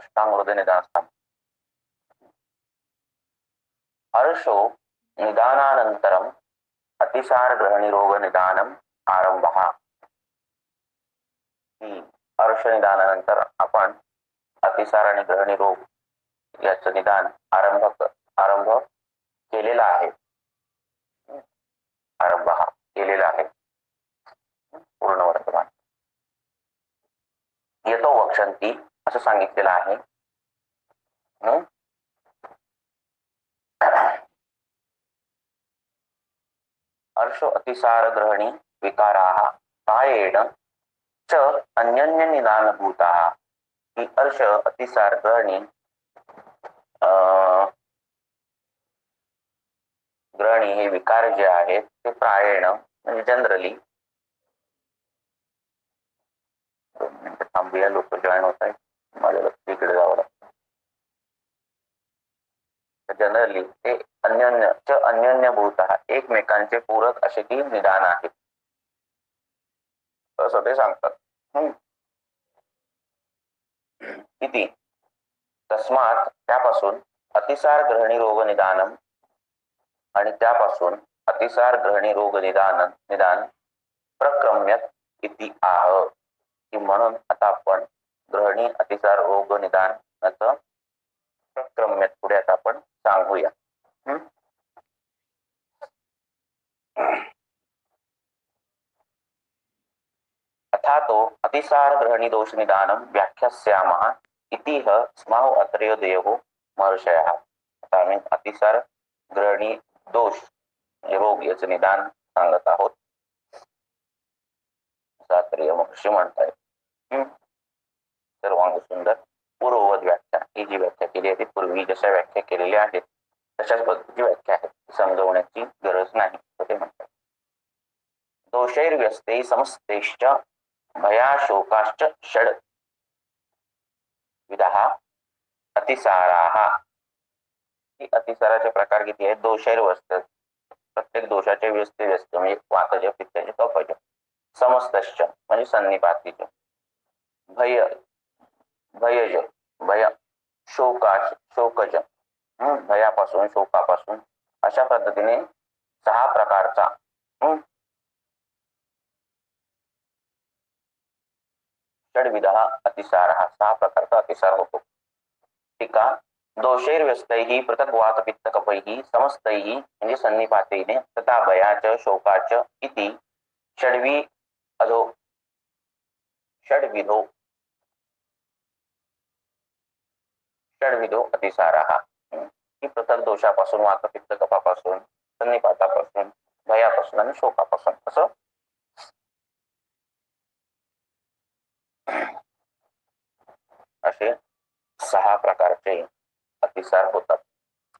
अष्टांग निदान हर्षो निदानानंतरम अतिसार ग्रहणी रोग निदानम आरंभः. हर्ष निदानानंतर आपण अतिसार आणि ग्रहणी रोग याचं निदान आरंभ केलेला आहे. आरंभ केलेला आहे पूर्ण वर्तमान. येतो वक्षंती असं सांगितलेलं आहे. हर्ष अतिसार ग्रहणी विकाराः प्रायेण च अन्यन्य निदानभूताः. ही हर्ष अतिसार ग्रहणी हे विकार जे आहेत ते प्रायेण म्हणजे जनरली, थांबूया, लोक जॉईन होत आहेत, मला लक्ष इकडे जावं लागतं. जनरली ते अन्योन्य भूतः एकमेकांचे पूरक असे ती निदान आहेत असं ते सांगतात. किती तस्मात त्यापासून अतिसार ग्रहणी रोग निदानम आणि त्यापासून अतिसार ग्रहणी रोग निदान प्रक्रम्यत इति आह. की म्हणून आता आपण ग्रहणी अतिसार रोग निदानाचं प्रक्रम्यत पुढे आता आपण सांगूया. अथा तो अतिसार ग्रहणी दोष निदानम व्याख्यास्यामः इति स्माहु अत्रयोदयो महर्षयः. आता आम्ही अतिसार ग्रहणी दोष रोग याचं निदान सांगत आहोत अत्रेय महर्षी म्हणतायत. सर्वांग सुंदर पूर्ववत व्याख्या. ही जी व्याख्या केली आहे ती पूर्वी जशा व्याख्या केलेल्या आहेत तशाच पद्धतीची व्याख्या आहे, समजवण्याची गरज नाही ते म्हणतात. दोषैर्व्यस्ते समस्तेश्च भयाशोकाश्च षड विधाः अतिसाराः. ही अतिसाराचे प्रकार किती आहेत? दोषैर्व्यस्त, प्रत्येक दोषाचे व्यस्ते म्हणजे वातज पित्तज कफज. समस्तश्च म्हणजे सन्निपातीच. भय शोकज भयापासून शोकापासून अशा पद्धतीने 6 प्रकारचा षड्विधः अतिसार, 6 प्रकारचा अतिसार होतो. टीका. दोषैर्व्यस्तैः पृथक् वातपित्त कफैः समस्तैः म्हणजे सन्निपातेने तथा भयाच शोकाच इति षड्विधो अतिसाराः. ही पृथक दोषापासून, वातपित्त कफापासून, सन्निपातापासून, भयापासून आणि शोकापासून असं असे 6 प्रकारचे अतिसार होतात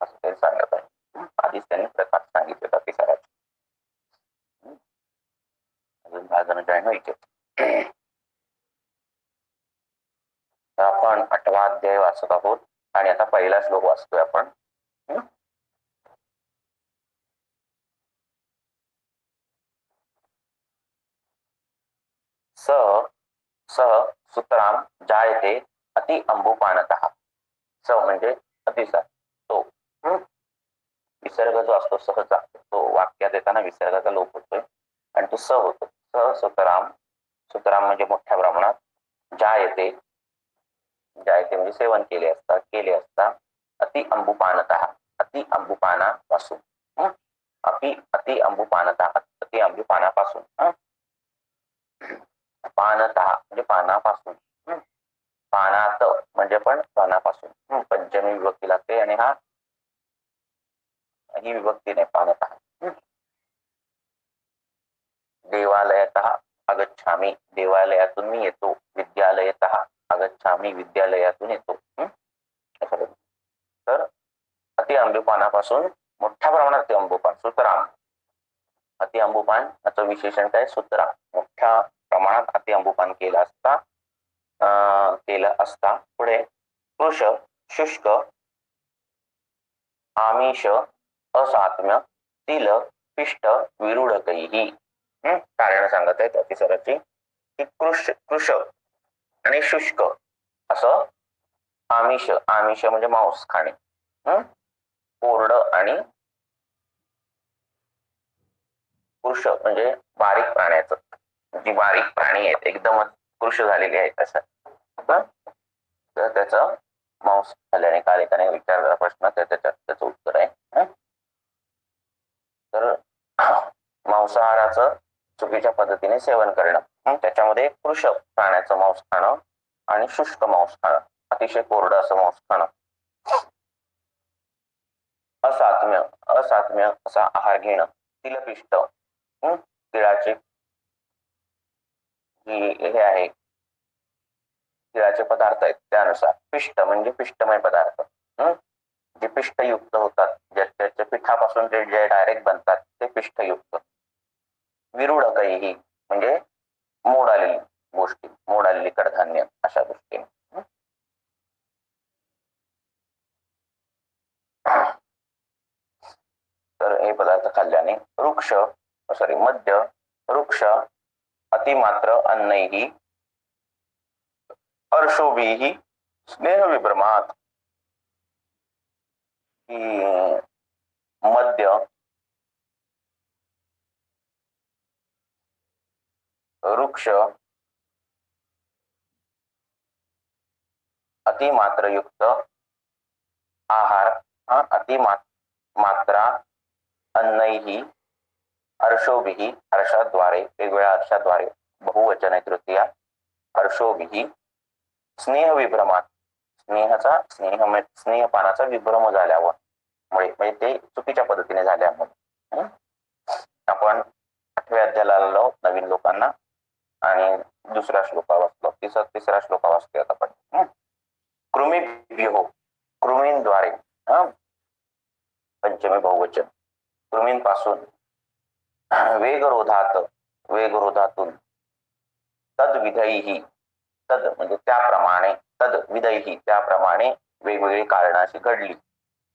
असं ते सांगत आहे. आधीच त्यांनी प्रकार सांगितले अतिसाराचे. अजून 10 जण जॉईन व्हायचे. आपण 8वा अध्याय वाचत आहोत आणि आता पहिला श्लोक वाचतोय आपण. सह सुतराम जायते अति अंबुपानतः. स म्हणजे अतिसार, तो विसर्ग जो असतो सहचा, तो वाक्यात येताना विसर्गाचा लोप होतोय आणि तो स होतो. सुतराम म्हणजे मोठ्या प्रमाणात, जायते म्हणजे सेवन केले असता, अति अंबुपानतः अति अंबुपानापासून, अति अंबुपानापासून, पानतः म्हणजे पानापासून, पानात म्हणजे पण पानापासून, पंचमी विभक्ती लागते आणि ही विभक्ती नाही पानतः. देवालयतः आगच्छामि, देवालयातून मी येतो. विद्यालयतः आगच्छामि, विद्यालयातून येतो. तर अति अंबुपानापासून मोठ्या प्रमाणात अति अंबुपान, सुतराम. अति अंबुपान याचं विशेषण काय? सुतराम, मोठ्या प्रमाणात अति अंबुपान केलं असता. पुढे कृश, शुष्क, आमिष, असात्म्य, तिल, पिष्ट, विरूढकैः. कारण सांगत आहेत अतिसाराची की कृश आणि शुष्क असं आमिष, आमिष म्हणजे मांस खाणे. कोरडं आणि कृश म्हणजे बारीक प्राण्याचं, जी बारीक प्राणी आहेत एकदमच कृश झालेली आहेत असं. तर त्याचं मांस खाल्ल्याने काल एकाने विचारलेला प्रश्न त्याचं उत्तर आहे. तर मांसाहाराचं चुकीच्या पद्धतीने सेवन करणं, त्याच्यामध्ये कृश प्राण्याचं मांस खाणं आणि शुष्क मांस खाणं, अतिशय कोरडं असं मांस खाणं. असात्म्य, असात्म्य असा आहार घेणं. तिलपिष्ट, तिळाचे हे आहे, तिळाचे पदार्थ आहेत त्यानुसार. पिष्ट म्हणजे पिष्टमय पदार्थ, जे पिष्टयुक्त होतात, ज्याच्या पिठापासून जे डायरेक्ट बनतात ते पिष्टयुक्त. विरूढकैही म्हणजे मोड आलेली गोष्टी, मोड आलेली कडधान्य अशा गोष्टी. तर हे पदार्थ खाल्ल्याने मद्य, वृक्ष, अतिमात्र अन्नैहि, हर्षोभिः, स्नेह विभ्रमात. मद्य, वृक्ष, अतिमात्रयुक्त आहार, अतिमात्रा अन्नैहि, हर्षोभिः, हर्षाद्वारे, वेगवेगळ्या हर्षाद्वारे, बहुवचन आहे तृतीया, हर्षोभिः, स्नेह विभ्रमात, स्नेहपानाचा विभ्रम झाल्यावर, म्हणजे ते चुकीच्या पद्धतीने झाल्यामुळे. आपण 8व्या अध्यायाला आलो नवीन लोकांना आणि दुसरा श्लोका वाचलो, तिसरा श्लोका वाचतोय आपण. कृमीभ्यो, कृमींद्वारे, पंचमी बहुवचन, कृमींपासून, वेगरोधातून, तद्विधैहि, तद म्हणजे त्याप्रमाणे, तद्विधैहि त्याप्रमाणे, वेगवेगळी कारणं अशी घडली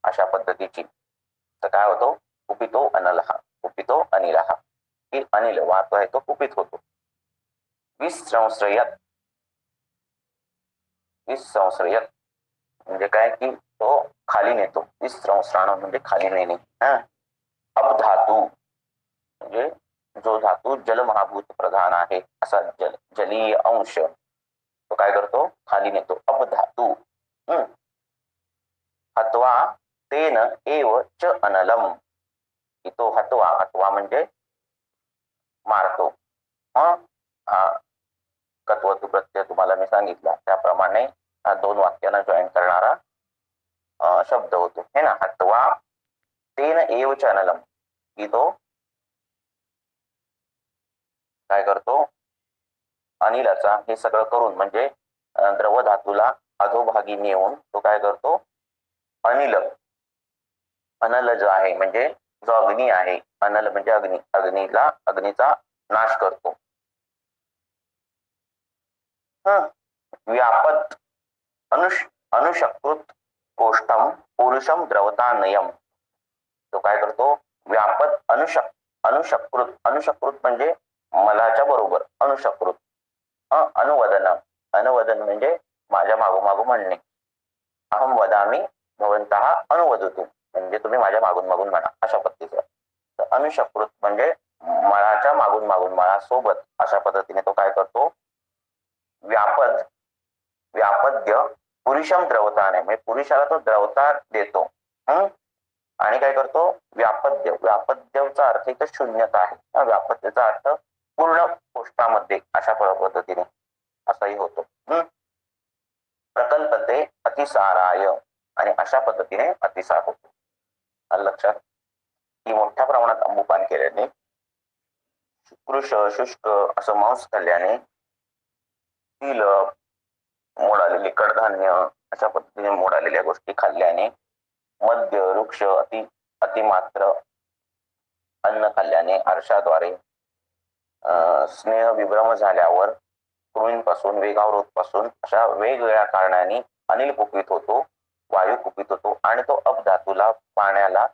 अशा पद्धतीची. तर काय होतो? कुपितो अनलहा, कुपितो अनिलहा, की अनिल वाहतो आहे तो कुपित होतो. विसंश्रयत, विसंश्रयत म्हणजे काय की तो खाली नेतो. विसंश्रण म्हणजे खाली नेणे. अपधातू म्हणजे जो धातू जलमहाभूत प्रधान आहे असा जलीय अंश तो काय करतो? खाली नेतो. अपधातू. हत्वा तेन एव च अनलम, तो हत्वा म्हणजे मारतो. कत्वतु प्रत्यय तुम्हाला मी सांगितला त्याप्रमाणे हा 2 वाक्यांना जॉईन करणारा शब्द होतो है ना. हत्वा तेन एव च अनलम, की तो काय करतो? अनिलाचा हे सगळं करून म्हणजे द्रव धातूला अधोभागी नेऊन तो काय करतो? अनल जो आहे म्हणजे जो अग्नी आहे, अनल म्हणजे अग्नीचा नाश करतो. व्यापद अनुशकृत कोष्ठम पुरुषम द्रवतानयम, तो काय करतो? व्यापद अनुशकृत म्हणजे मलाच्या बरोबर, अनुशकृत. अनुवदन म्हणजे माझ्या मागोमागो म्हणणे. अहम वदामी भवन्तः अनुवदतु म्हणजे तुम्ही माझ्या मागून म्हणा अशा पद्धतीचं. तर अनुशकृत म्हणजे मळाच्या मागून मळासोबत अशा पद्धतीने तो काय करतो? व्यापद्य पुरुषम द्रवताने म्हणजे पुरुषाला तो द्रवता देतो. आणि काय करतो? व्यापद्यचा अर्थ इथं शून्यता आहे. व्यापद्यचा अर्थ पूर्ण कोष्ठामध्ये अशा पद्धतीने असाही होतो. प्रकल्पते अतिसाराय आणि अशा पद्धतीने अतिसार होतो. लक्षात की मोठ्या प्रमाणात अंबुपान केल्याने, कृश शुष्क असं मांस खाल्ल्याने, तिल मोड आलेली कडधान्य अशा पद्धतीने मोड आलेल्या गोष्टी खाल्ल्याने, मद्य वृक्ष अतिमात्र अन्न खाल्ल्याने, हर्षाद्वारे, स्नेह विभ्रम झाल्यावर, कृमींपासून, वेगावरोधपासून अशा वेगवेगळ्या कारणांनी अनिल कुपित होतो, वायू कुपित होतो आणि तो अपधातूला पाण्याला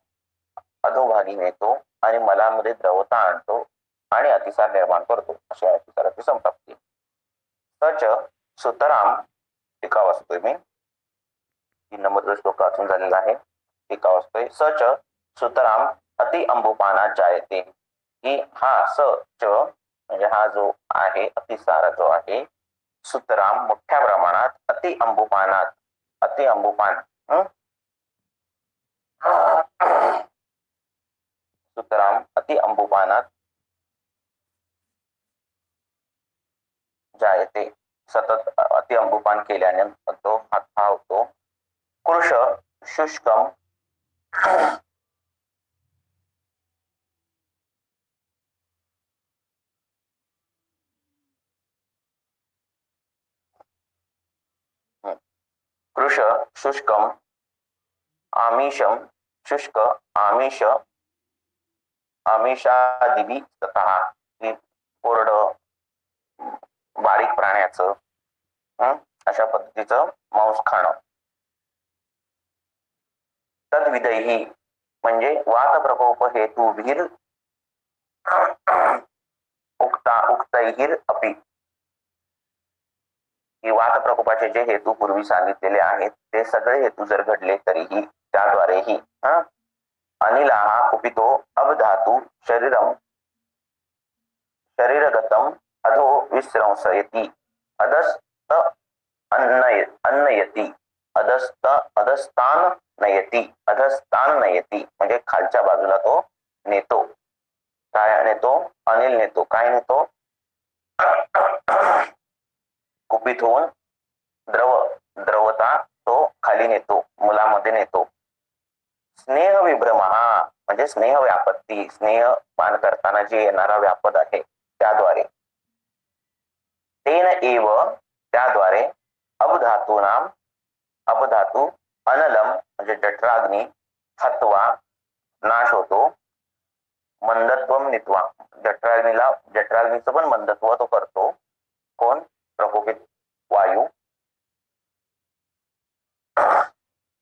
अधोभागी नेतो आणि मलामध्ये द्रवता आणतो आणि अतिसार निर्माण करतो. अशा अतिसाराची संप्राप्ती. सच सुतराम टीका वाचतोय मी. 3 नंबरचा श्लोक वाचून झालेला आहे. टीका वाचतोय. स च सुतराम अति अंबुपानात जायते, की हा स च म्हणजे हा जो आहे अतिसार जो आहे, सुतराम मोठ्या प्रमाणात, अति अंबुपानात अति अंबुपान सुतराम अति अंबुपानात जायते, सतत अति अंबुपान केल्याने तो हा होतो. कृश शुष्कम कृश शुष्कम आमिषम शुष्क आमिष आमिषादिभी तथा कोरड बारीक प्राण्याचं अशा पद्धतीचं मांस खाणं. तद्विधैही म्हणजे वात प्रकोप हेतुभिर उक्तैहिर अपि, की वात प्रकोपाचे जे हेतू पूर्वी सांगितलेले आहेत ते सगळे हेतू जर घडले तरीही त्याद्वारेही अनिलाहा कुपितो अवधातू शरीरगतम अधो विस्रंसयति अधस्त अन्नयति अधस्तान नयति म्हणजे खालच्या बाजूला तो नेतो. काय नेतो? अनिल नेतो. काय नेतो? कुपित होऊन द्रवता तो खाली नेतो, मुलामध्ये नेतो. स्नेह विभ्रमहा म्हणजे स्नेह व्यापत्ती, स्नेह पान करताना जे येणारा व्यापद आहे त्याद्वारे. तेन एव त्याद्वारे अपधातू अनलम म्हणजे जठराग्नी हत्वा नाश होतो. मंदत्वम नीत्वा जठराग्नीचं पण मंदत्व तो करतो. कोण? प्रकोपित वायू.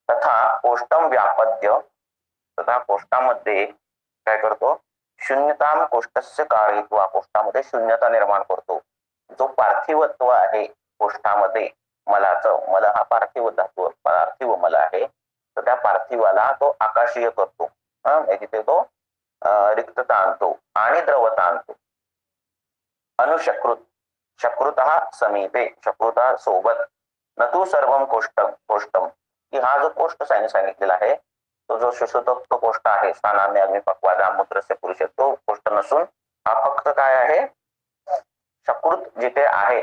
तथा कोष्टम व्यापद्य तथा कोष्टामध्ये काय करतो? शून्यताम कोष्टस्य कारयित्वा कोष्टामध्ये शून्यता निर्माण करतो. जो पार्थिवत्व आहे कोष्टामध्ये मलाचं, मला हा पार्थिव धातू पार्थिव मला आहे, तर त्या पार्थिवाला तो आकाशीय करतो. तिथे तो रिक्तता आणतो आणि द्रवता आणतो. शकृतः समीपे शकृता सोबत न तू सर्वम कोष्टम की हा जो कोष्ट सांगितलेला आहे तो जो सुषुप्त कोष्ट आहे, स्थानान्य अग्निपक्वादा मूत्रस्य पुरुष, तो कोष्ट नसून हा फक्त काय आहे? शकृत जिथे आहे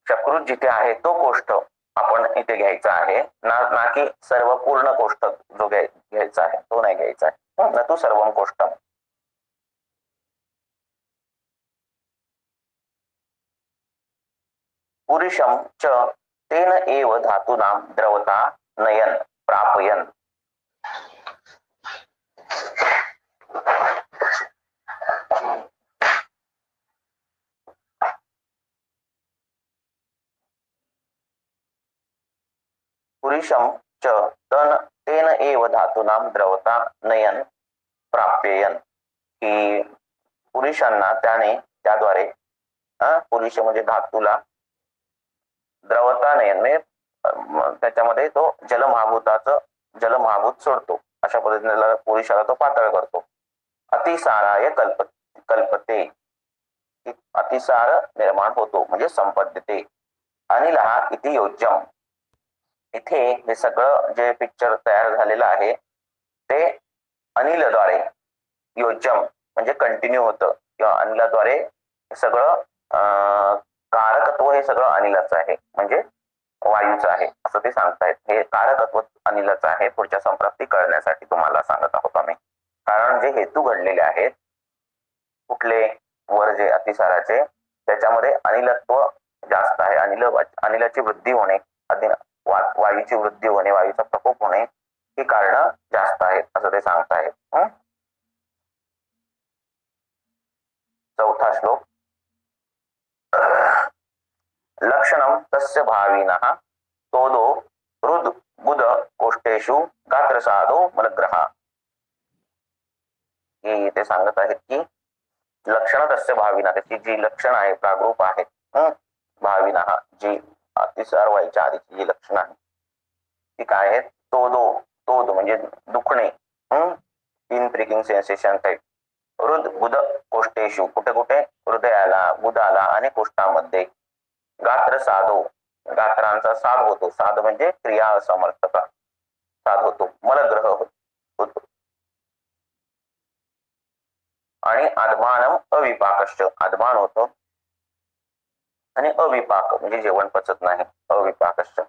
शकृत जिथे आहे तो कोष्ठ आपण इथे घ्यायचा आहे, ना की सर्व पूर्ण कोष्ठ जो घ्यायचा आहे तो नाही घ्यायचा आहे. न तू सर्वम कोष्टम. पुरुषम च तेन एव धातूनां द्रवता नयन प्रापयन. पुरुषम च तेन एव धातूनां द्रवता नयन प्राप्ययन, की पुरुषांना त्याद्वारे पुरुष म्हणजे धातूला द्रवता नयन त्याच्यामध्ये तो जलमहाभूत सोडतो. अशा पद्धतीने पुरुषाला तो पातळ करतो. अतिसाराय कल्पते अतिसार निर्माण होतो म्हणजे संपद्यते. अनिलहा इति योज्यम. इथे हे सगळं जे पिक्चर तयार झालेलं आहे ते अनिलद्वारे योज्यम म्हणजे कंटिन्यू होतं, किंवा अनिलाद्वारे सगळं कारकत्व हे सगळं अनिलाचं आहे म्हणजे वायूचं आहे असं ते सांगतायत. हे कारकत्व अनिलाचं आहे पुढच्या संप्राप्ती करण्यासाठी तुम्हाला सांगत आहोत आम्ही. कारण जे हेतू घडलेले आहेत कुठले वर जे अतिसाराचे, त्याच्यामध्ये अनिलत्व जास्त आहे. अनिलाची वृद्धी होणे, वायूची वृद्धी होणे, वायूचा प्रकोप होणे ही कारण जास्त आहेत असं ते सांगतायत. चौथा श्लोक. लक्षणम तस्य भाविनः तोदो रुद बुध कोष्टेषु गात्रसादो मलग्रहा. हे ते सांगत आहेत की लक्षण तस्य भाविना, त्याची जी लक्षण आहे, प्रागरूप आहेत, भाविना जी अतिसार व्हायच्या आधीची जी लक्षणं आहेत ती काय आहेत? तोद म्हणजे दुखणे, तीन प्रिकिंग सेन्सेशन टाईप, हृद बुध कोष्ठेषु, कुठे कुठे? हृदयाला, बुधाला आणि कोष्ठामध्ये. गात्र साधो, गात्रांचा साध होतो, साध म्हणजे क्रिया असमर्थता, साध होतो, मलग्रह होतो. आणि आदमानम अविपाकश्च, आदमान होतो आणि अविपाक म्हणजे जेवण पचत नाही, अविपाकश्च.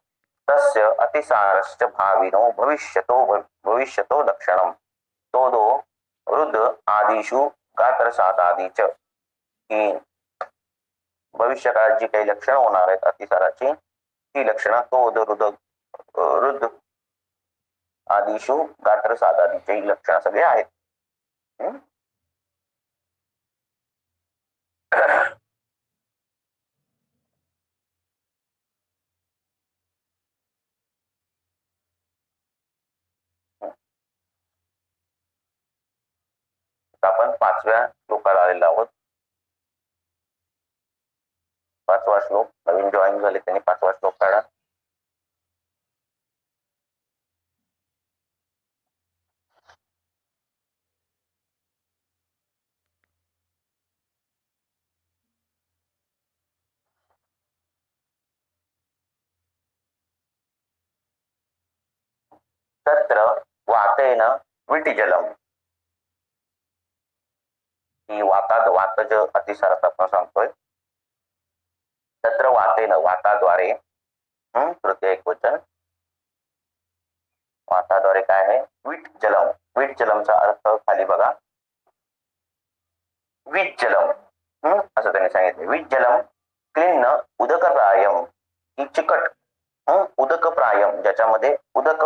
तस्य अतिसारश्च भाविनो भविष्यतो लक्षणम, तोदो हृद आदिषु गात्रसादादीच, ही भविष्यकाळात जी काही लक्षणं होणार आहेत अतिसाराची, ती लक्षणं तोद हृद आदिषु गात्रसादादीची ही लक्षणं सगळे आहेत. आपण 5व्या श्लोकाला आलेलो आहोत. 5वा श्लोक, नवीन जॉईन झाले त्यांनी 5वा श्लोक काढा. तत्र वातेन विटिजलम, ही वातज अतिसारात आपण सांगतोय. तत्र वातेन, वाताद्वारे, तृतीय एकवचन, वाताद्वारे काय आहे? विट जलम. विट जलमचा अर्थ खाली बघा, विट जलम असं त्यांनी सांगितलं. विट जलम क्लिन्न उदकप्रायम, ही चिकट, उदकप्रायम ज्याच्यामध्ये उदक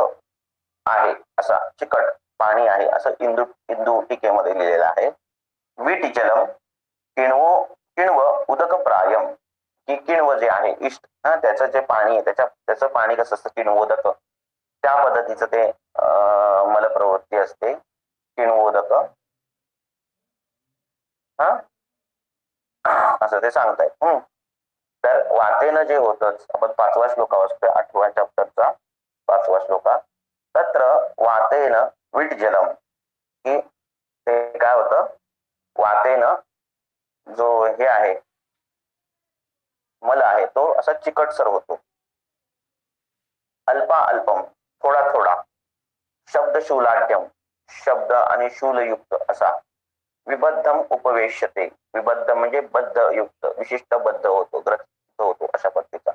आहे असा चिकट पाणी आहे असं इंदू टीकेमध्ये लिहिलेलं आहे. विट जलम किण्व उदकप्रायम, की किण्व जे आहे इष्ट, त्याचं जे पाणी आहे त्याचं पाणी कसं असतं? किण्वोदक, त्या पद्धतीचं ते मलप्रवृत्ती असते, किण्वोदक, असं ते सांगतायत. तर वातेनं जे होतच, आपण 5वा श्लोका वाचतोय 8व्या चॅप्टरचा 5वा श्लोका. तत्र वातेन विट जलम, की ते काय होतं? वातेनं जो हे आहे मल आहे तो असा चिकटसर होतो. अल्पा अल्पम, थोडा थोडा. शब्द शूलाढ्यम, शब्द आणि शूलयुक्त असा. विबद्धम उपवेश्यते, विबद्ध म्हणजे बद्ध युक्त, विशिष्ट बद्ध होतो, ग्रथित होतो अशा पद्धतीचा.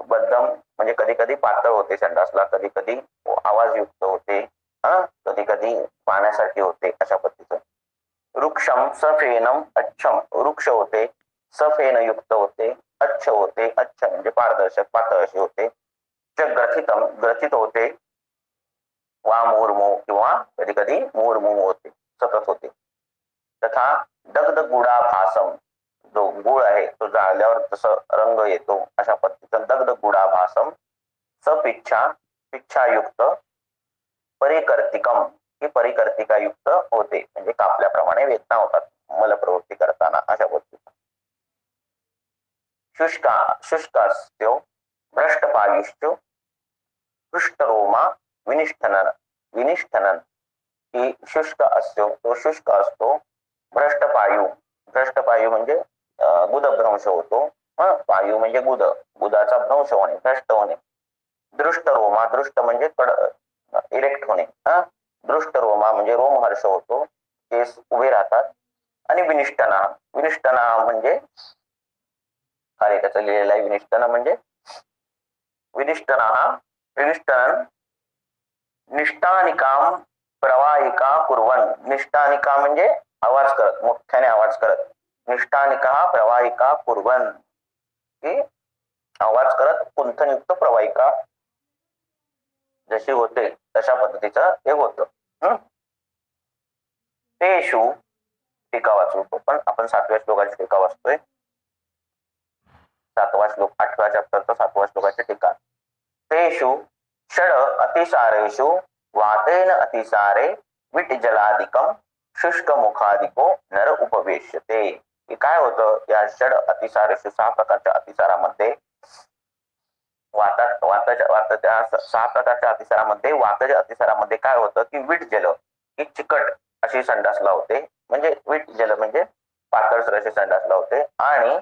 बद्धम म्हणजे कधी कधी पातळ होते संडासला, कधी कधी आवाजयुक्त होते, कधी कधी पाण्यासाठी होते अशा पद्धतीचं. वृक्षम सफेनम अच्छम, वृक्ष होते, सफेन युक्त होते, अच्छ होते, अच्छ म्हणजे पारदर्शक पातळ असे होते. ग्रथितम, ग्रथित होते, वा मुहुर्मुहू किंवा कधी कधी मुहुर्मुहू होते, सतत होते. तथा दग्ध गुडाभासम, जो गुळ आहे तो जाळल्यावर तसं रंग येतो अशा पद्धतीचं दग्ध गुडाभासम. सपिच्छा, पिच्छायुक्त. परिकर्तिकम, ही परिकर्तिका युक्त होते, म्हणजे कापल्याप्रमाणे वेदना होतात मलप्रवृत्ती करताना अशा पद्धतीचं. शुष्कास्यो भ्रष्टपायुश्च पृष्ठरोमा विनिष्ठनन, ही शुष्क असतो, तो शुष्क असतो. भ्रष्टपायू म्हणजे गुदभ्रंश होतो, पायू म्हणजे गुदाचा भ्रंश होणे, भ्रष्ट होणे. दृष्टरोमा, दृष्ट म्हणजे इरेक्ट होणे, दृष्टरोमा म्हणजे रोमहर्ष होतो, केस उभे राहतात. आणि विनिष्टना म्हणजे खाली त्याचं लिहिलेलं आहे, विनिष्टना म्हणजे विनिष्टनन निष्ठानिकाम प्रवाहिका कुर्वन, निष्ठानिका म्हणजे आवाज करत, मोठ्याने आवाज करत. निष्ठानिका प्रवाहिका कुर्वन, की आवाज करत कुंथनयुक्त प्रवाहिका जशी होते तशा पद्धतीचं हे होतं. तेषु, टीका वाचतो पण आपण 7व्या श्लोकाची टीका वाचतोय. 7वा श्लोक 8व्या चॅप्टरचा 7वा श्लोकाची टीका. तेषु षड अतिसारेषु वातेन अतिसारे विट जलादिकम शुष्क मुखादिको नर उपवेश्यते. काय होतं या षड अतिसार 6 प्रकारच्या अतिसारामध्ये वाताच्या 6 प्रकारच्या अतिसारामध्ये वाताच्या अतिसारामध्ये काय होतं की वीट जल ही चिकट अशी संडास लावते. म्हणजे वीट जल म्हणजे पातळसर अशी संडास लावते आणि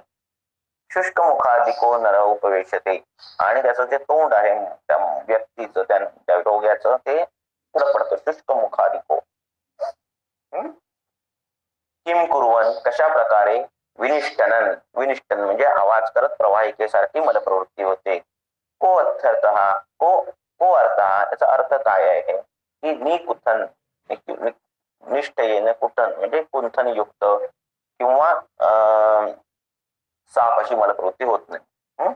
शुष्क मुखादिको नर उपवेशते आणि त्याचं जे तोंड आहे त्या व्यक्तीचं त्या रोग्याचं ते पुढं पडतं शुष्क मुखादिको. किम कुर्वन कशा प्रकारे विनिष्टनन विनिष्टन म्हणजे आवाज करत प्रवाहिकेसारखी मलप्रवृत्ती होते. को अर्थतः को अर्थ त्याचा अर्थ काय आहे की निकुथन निष्ठेने कुठन म्हणजे कुंथन युक्त किंवा साप अशी मलप्रवृत्ती होत नाही.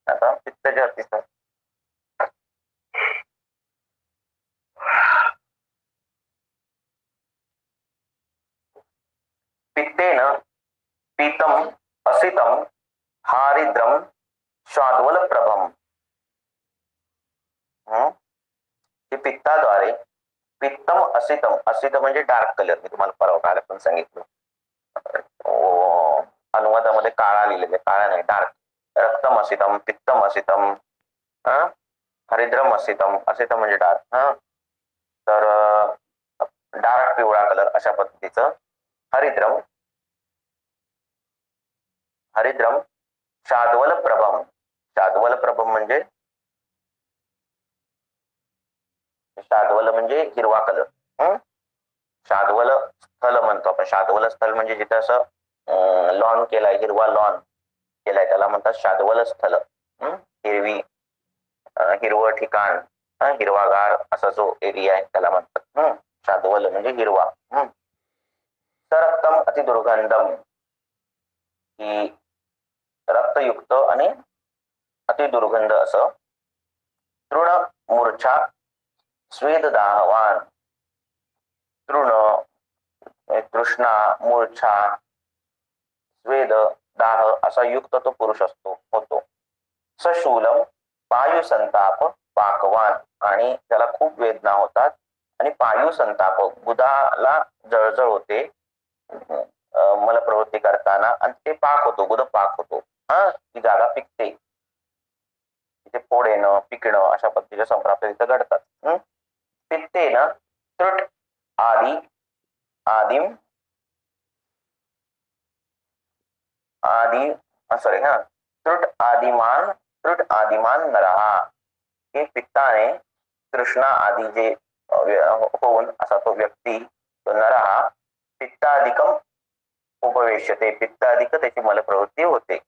आता पित्ताच्या अतिसार पित्तेन पीतम असितम हारिद्रम स्वाद्वल प्रभम. पित्ताद्वारे पित्तम असितम असितम म्हणजे डार्क कलर. मी तुम्हाला परवा काल पण सांगितलं अनुवादामध्ये काळा लिहिलेले काळा नाही डार्क. रक्तम असितम पित्तम असितम हरिद्रम असितम असितम म्हणजे डार्क. तर डार्क पिवळा कलर अशा पद्धतीचं हरिद्रम हरिद्रम शाद्वल प्रभम. शाद्वल प्रभम म्हणजे शाद्वल म्हणजे हिरवा कलर. शाद्वल स्थल म्हणतो आपण. शाद्वल स्थल म्हणजे जिथे असं लॉन केलाय हिरवा लॉन केलाय त्याला म्हणतात शाद्वल स्थल. हिरवं ठिकाण हिरवागार असा जो एरिया आहे त्याला म्हणतात शाद्वल म्हणजे हिरवा. सरक्तम अति दुर्गंधम ही रक्तयुक्त आणि अति दुर्गंध असं. तृण मूर्छा स्वेद दाहवान. तृण तृष्णा मूर्छा स्वेद दाह असा युक्त तो पुरुष असतो होतो. सशूलम पायू संताप पाकवान आणि त्याला खूप वेदना होतात आणि पायू संताप गुदाला जळजळ होते मला प्रवृत्ती करताना आणि ते पाक होतो गुद पाक होतो. ती जागा पिकते तिथे फोड येणं पिकणं अशा पद्धतीच्या संप्राप्त तिथे घडतात. पित्तेनं तृट आदी आदिम आदि सॉरी तृट आदिमान नरहा. हे पित्ताने तृष्णा आदी जे होऊन असा तो व्यक्ती तो नरहा पित्ताधिकम उपवेशते. पित्ताधिक त्याची मलप्रवृत्ती होते.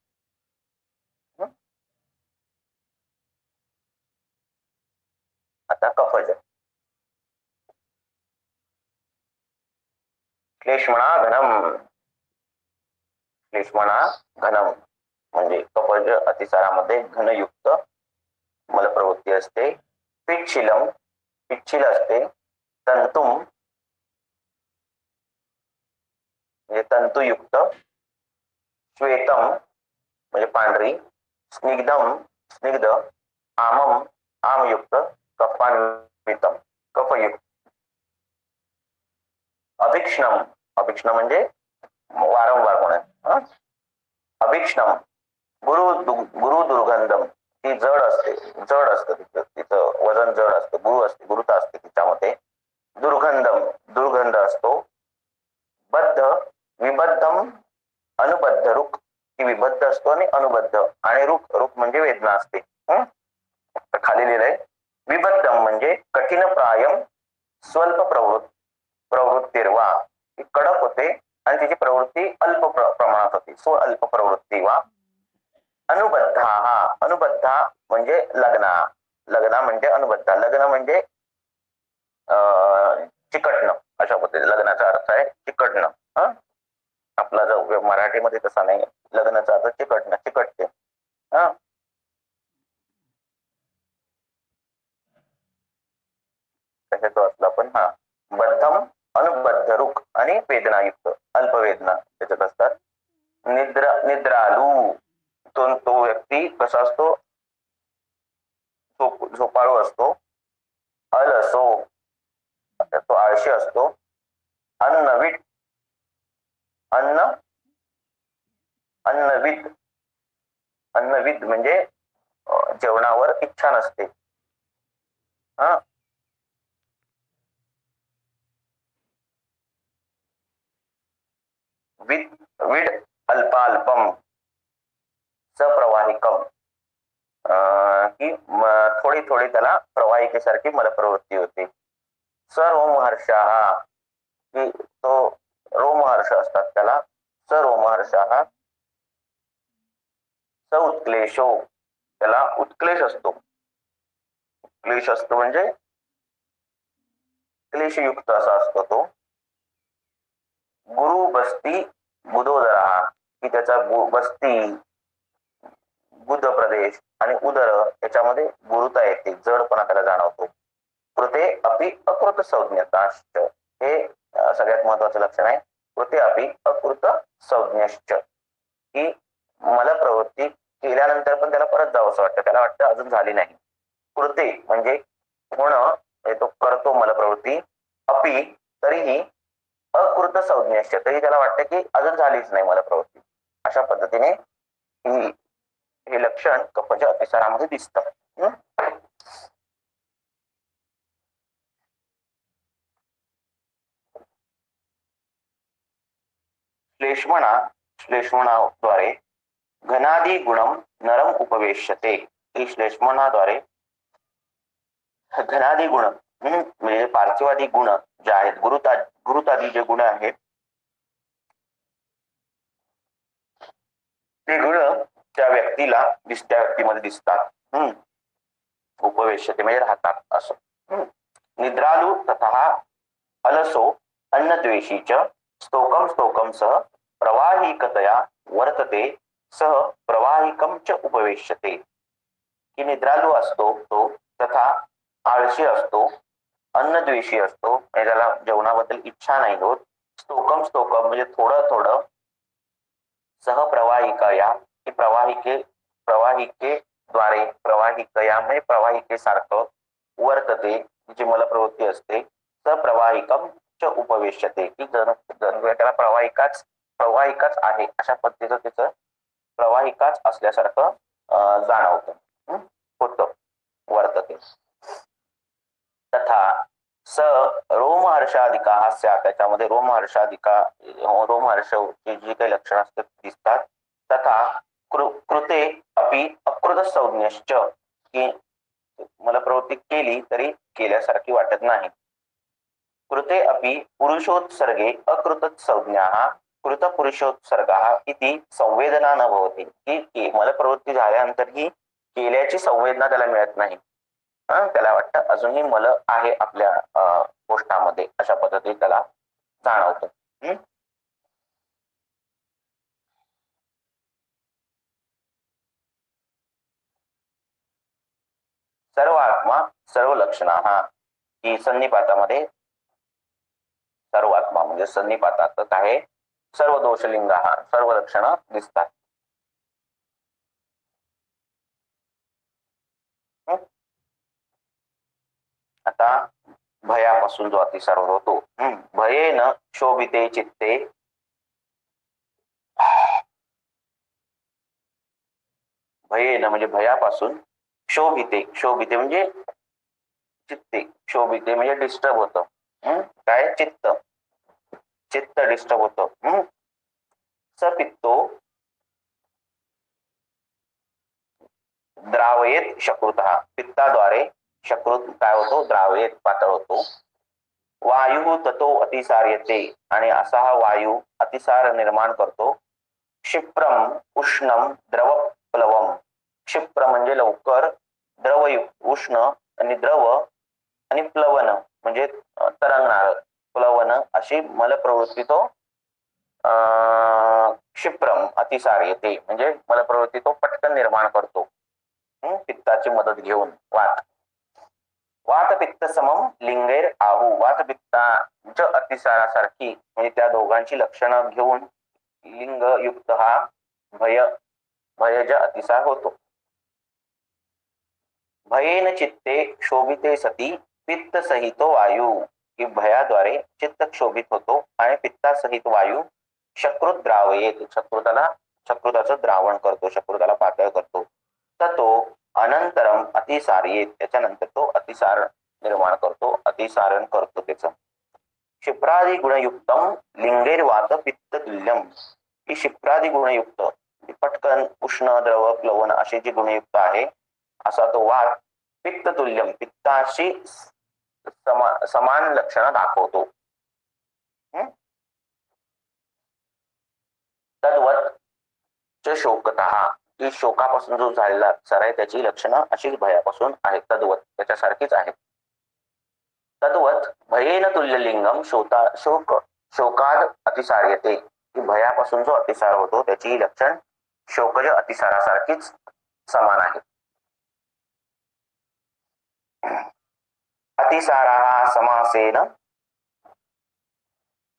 आता कफज श्लेष्मणा घनम. श्लेष्मणा घनम म्हणजे कफज अतिसारामध्ये घनयुक्त मलप्रवृत्ती असते. पिच्छिलम पिच्छिल असते. तंतुम म्हणजे तंतुयुक्त. श्वेतम म्हणजे पांढरी. स्निग्धम स्निग्ध. आमम आमयुक्त. कफान्वितम कफयुक्त. अभिक्ष्णम अभिक्ष्ण म्हणजे वारंवार होणे. अभिक्ष्णम गुरु दुर्गंधम ती जड असते जड असतं तिचं वजन जड असतं गुरु असते गुरुता असते तिच्यामध्ये. दुर्गंधम दुर्गंध असतो. बद्ध विबद्धम अनुबद्ध रुख ती विबद्ध असतो आणि अनुबद्ध आणि रुख रुख म्हणजे वेदना असते. खाली लिहिलंय विबद्धम म्हणजे कठीण प्रायम स्वल्प प्रवृत्तीर्वा. ती कडक होते आणि तिची प्रवृत्ती अल्प प्रमाणात होती स्व अल्प प्रवृत्ती वा. अनुबद्धा अनुबद्धा म्हणजे लग्ना. लग्ना म्हणजे अनुबद्धा. लग्न म्हणजे चिकटणं अशा पद्धतीने लग्नाचा अर्थ आहे चिकटणं. आपला जो मराठीमध्ये तसा नाही. लग्नाचा अर्थ चिकटणं चिकटते. कशाचा असला पण बद्धम अनुबद्ध रुख आणि वेदनायुक्त अल्पवेदना त्याच्यात असतात. निद्रालू तो व्यक्ती कसा असतो झोपाळू असतो. अलसो तो आळशी असतो. अन्नविद अन्न अन्नविद अन्नविद म्हणजे जेवणावर इच्छा नसते. हा विद विड अल्पाल्पम सप्रवाहिकम की थोडी थोडी त्याला प्रवाहिकेसारखी मलप्रवृत्ती होते. सरोमहर्षाः की तो रोमहर्ष असतात त्याला. सरोमहर्षाः स उत्क्लेशो त्याला उत्क्लेश असतो. क्लेश असतो म्हणजे क्लेशयुक्त असा असतो तो. गुरु बस्ती बुधोदरा की त्याचा बस्ती बुध प्रदेश आणि उदर याच्यामध्ये गुरुता येते, जडपणा त्याला जाणवतो. कृते अपि अकृत संज्ञताश्च हे सगळ्यात महत्वाचं लक्षण आहे. कृते अपि अकृत संज्ञश्च की मला प्रवृत्ती केल्यानंतर पण त्याला परत जावं असं वाटतं, त्याला वाटतं अजून झाली नाही. कृते म्हणजे होणं, तो करतो मला प्रवृत्ती. अपि तरीही अकृत संज्ञश्च तरी त्याला वाटतं की अजून झालीच नाही मला प्रवृत्ती. अशा पद्धतीने हे लक्षण कफच्या अतिसारामध्ये दिसतं. श्लेष्मणाद्वारे घनादी गुणम नरम उपवेश्यते. ही श्लेष्मणाद्वारे घनादी गुण म्हणजे पार्थिवादी गुण जे आहेत, गुरुतादी जे गुण आहेत ते गुण त्या व्यक्तीला त्या व्यक्तीमध्ये दिसतात. उपवेश्यते म्हणजे राहतात असं. निद्रालू तथा अलसो अन्नद्वेषी च स्तोकम सह प्रवाहिकतया वर्तते सह प्रवाहिकम च उपवेश्यते. की निद्रालू असतो तो, तथा आळशी असतो, अन्नद्वेषी असतो म्हणजे त्याला जेवणाबद्दल इच्छा नाही होत. स्तोकम म्हणजे थोडं थोडं. सह प्रवाहिकया की प्रवाहिकेद्वारे प्रवाहिकया म्हणजे प्रवाहिकेसारखं वर्तते जी मला प्रवृत्ती असते. प्रवाहिकम च उपवेश्यते की त्याला प्रवाहिकाच आहे अशा पद्धतीचं तिचं प्रवाहिकाच असल्यासारखं जाणवतं, होतं, वर्तते. तथा स रोमहर्षाधिका त्याच्यामध्ये रोमहर्षाची जी काही लक्षण असतात दिसतात. तथा कृते अपि अकृत संज्ञश्च की मला प्रवृत्ती केली तरी केल्यासारखी वाटत नाही. कृते अपि पुरुषोत्सर्गे अकृत संज्ञाः कृत पुरुषोत्सर्गाः इति संवेदना न भवति की मला प्रवृत्ती झाल्यानंतरही केल्याची संवेदना त्याला मिळत नाही. त्याला वाटतं अजूनही मल आहे आपल्या गोष्टामध्ये अशा पद्धतीने त्याला जाणवतं. सर्व आत्मा सर्व लक्षणा ही संनिपातामध्ये सर्व आत्मा म्हणजे संनिपातात काय सर्व दोषलिंग सर्व लक्षण दिसतात. आता भयापासून जो अतिसार होतो. भयेन शोभिते चित्ते भयेन म्हणजे भयापासून शोभिते म्हणजे चित्ते शोभिते म्हणजे डिस्टर्ब होतं. काय चित्त डिस्टर्ब होतं. सपित्तो द्रावयेत शकृत पित्ताद्वारे शकृत काय होतो द्रावयेत पातळ होतो. वायू ततो अतिसार्यते आणि असा हा वायू अतिसार निर्माण करतो. क्षिप्रम उष्णम द्रव प्लवम क्षिप्र म्हणजे लवकर, द्रवयुक्त उष्ण आणि द्रव आणि प्लवन म्हणजे तरंगणार प्लवन अशी मलप्रवृत्ती तो क्षिप्रम अतिसार्यते म्हणजे मलप्रवृत्ती तो पटकन निर्माण करतो पित्ताची मदत घेऊन. वात पित्त समम लिंगैर आहू वात पित्ताच्या अतिसारासारखी म्हणजे त्या दोघांची लक्षणं घेऊन लिंग युक्त हा भयज अतिसार होतो. भयेन चित्ते क्षोभिते सती पित्त सहित वायू, की भयाद्वारे चित्त क्षोभित होतो आणि पित्तासहित वायू शकृत द्रावयेत, शकृताचं द्रावण करतो, शकृताला पातळ करतो. तर तो अनंतरम अतिसार्येत, त्याच्यानंतर तो अतिसार निर्माण करतो, अतिसारण करतो त्याचं. क्षिप्रादी गुणयुक्तम लिंगैर्वात पित्त तुल्यम, की क्षिप्रादी गुणयुक्त पटकन उष्ण द्रव प्लवन असे जे गुणयुक्त आहे असा तो वात पित्त तुल्यम, पित्ताशी समान लक्षण दाखवतो. तद्वत च शोकतः, की शोकापासून जो झालेला अतिसार आहे त्याची लक्षणं अशीच भयापासून आहेत, तद्वत त्याच्यासारखीच आहेत. तद्वत भयेन तुल्यलिंगम शोकाद अतिसार्यते, की भयापासून जो अतिसार होतो त्याची लक्षण शोकज अतिसारासारखीच समान आहे. अतिसाराः समासेन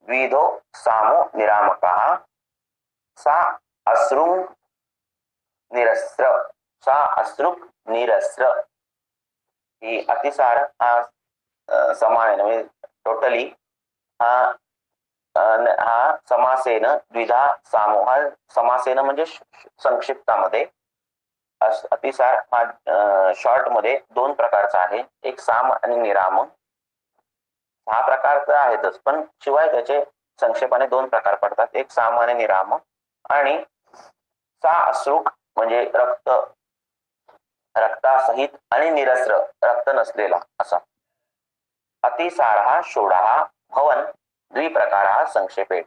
द्विधो सामो निरामकः सा अश्रुं निरस्र, सा अश्रुक निरस्र. ही अतिसार हा समान आहे, म्हणजे टोटली हा समासेन द्विधा सामो, हा समासेन म्हणजे संक्षिप्तामध्ये. अतिसार हा शॉर्ट मध्ये दोन प्रकारचा आहे, एक साम आणि निराम. हा प्रकार तर आहेतच, पण शिवाय त्याचे संक्षेपाने दोन प्रकार पडतात, एक साम आणि निराम. आणि सा अश्रुक म्हणजे रक्तासहित आणि निरस्र रक्त नसलेला असा. अतिसारः षोडः भवन द्विप्रकारः संक्षेपेण,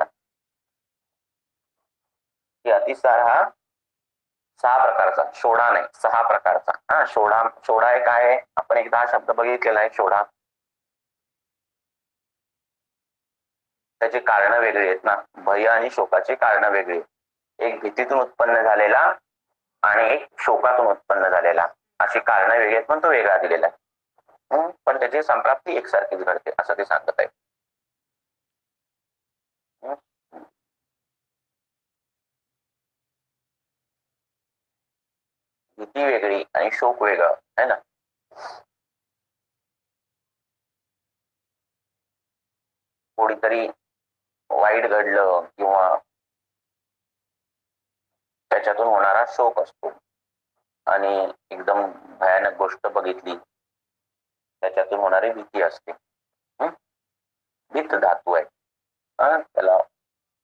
की अतिसार हा 6 प्रकारचा, शोडा नाही 6 प्रकारचा. शोडा एक आहे, आपण एकदा हा शब्द बघितलेला आहे शोडा. त्याची कारण वेगळी आहेत ना, भय आणि शोकाची कारण वेगळी. एक भीतीतून उत्पन्न झालेला आणि एक शोकातून उत्पन्न झालेला, अशी कारण वेगळी आहेत, पण तो वेगळा दिलेला आहे. पण त्याची संप्राप्ती एकसारखीच घडते असं ते सांगत आहे. भीती वेगळी आणि शोक वेगळं आहे ना. कोणीतरी वाईट घडलं किंवा त्याच्यातून होणारा शोक असतो, आणि एकदम भयानक गोष्ट बघितली त्याच्यातून होणारी भीती असते. भीत धातू आहे, त्याला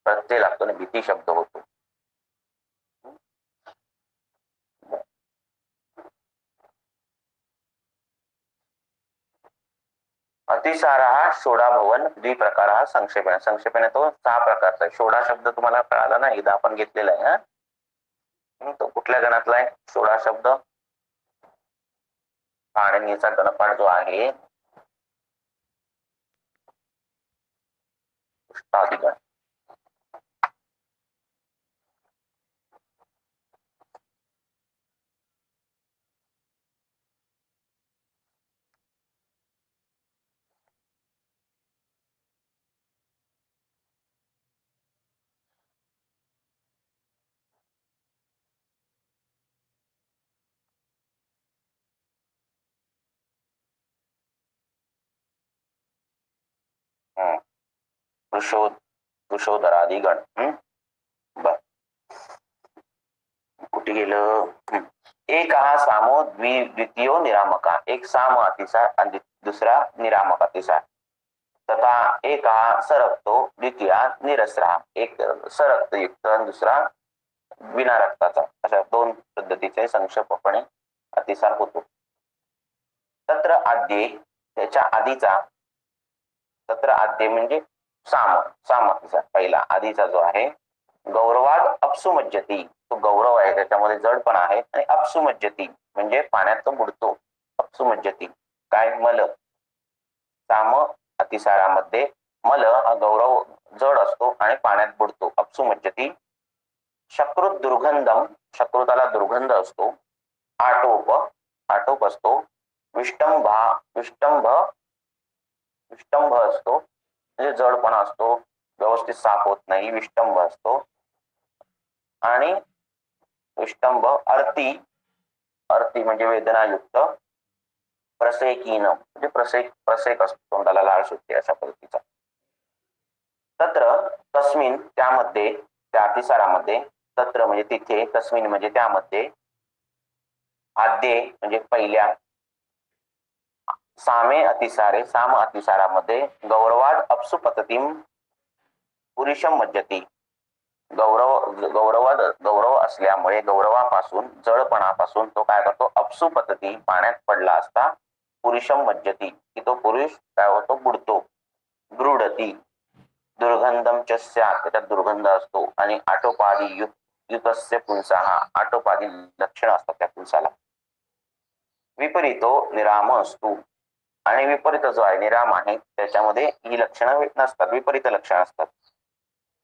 प्रत्यय लागतो आणि भीती शब्द होतो. अतिसारः षोडा भवन द्विप्रकारः संक्षेपेण, संक्षेपेण तो 6 प्रकारचा आहे. षोडा शब्द तुम्हाला कळाला ना, एकदा आपण घेतलेला आहे. तो कुठल्या गणातला आहे षोडा शब्द? पाणिनीचा गणपाठ जो आहे उष्टादिगण. वृषोदरादिगण. बर, कुठे गेलं? एक हा सामो द्वितीयो निरामका, एक साम अतिसार आणि दुसरा निरामक अतिसार. तथा एक हा सरक्तो द्वितीया निरस्रा, एक सरक्तयुक्त आणि दुसरा विना रक्ताचा, अशा दोन पद्धतीचे संक्षेपपणे अतिसार होतो. तत्र आद्ये, त्याच्या आधीचा, तत्र आद्ये म्हणजे साम अतिसार पहिला आधीचा जो आहे. गौरवाद अपसुमज्जती, तो गौरव आहे त्याच्यामध्ये जडपणा आहे, आणि अपसुमज्जती म्हणजे पाण्यात तो बुडतो. अपसुमज्जती काय? मल. साम अतिसारामध्ये मल हा गौरव जड असतो आणि पाण्यात बुडतो, अपसुमज्जती. शकृत दुर्गंधम, शकृताला दुर्गंध असतो. आटोप असतो. विष्टंभ असतो, म्हणजे जडपणा असतो, व्यवस्थित साफ होत नाही, विष्टंभ असतो. आणि विष्टंभ अर्ती म्हणजे वेदनायुक्त. प्रसेकीन म्हणजे प्रसेक असतो, तोंडाला लाळ सुटते अशा पद्धतीचा. तत्र तस्मिन त्यामध्ये, त्या अतिसारामध्ये, तत्र म्हणजे तिथे, तस्मिन म्हणजे त्यामध्ये, आद्ये म्हणजे पहिल्या, सामे अतिसारे साम अतिसारामध्ये, गौरवाद अपसु पततीम पुरुषम मज्जती. गौरव असल्यामुळे गौरवापासून, जडपणापासून तो काय करतो, अपसु पतती पाण्यात पडला असता, पुरुषम मज्जती की तो पुरुष काय होतो, बुडतो. दृढती दुर्गंधम च स्यात् त्याच्यात दुर्गंध असतो. आणि आटोपादी युतस्य पुंसाहा आटोपादी लक्षण असतात त्या पुंसाला. विपरीतो निराम असतो आणि विपरीत जो आहे निराम आहे त्याच्यामध्ये ही लक्षणं नसतात, विपरीत लक्षण असतात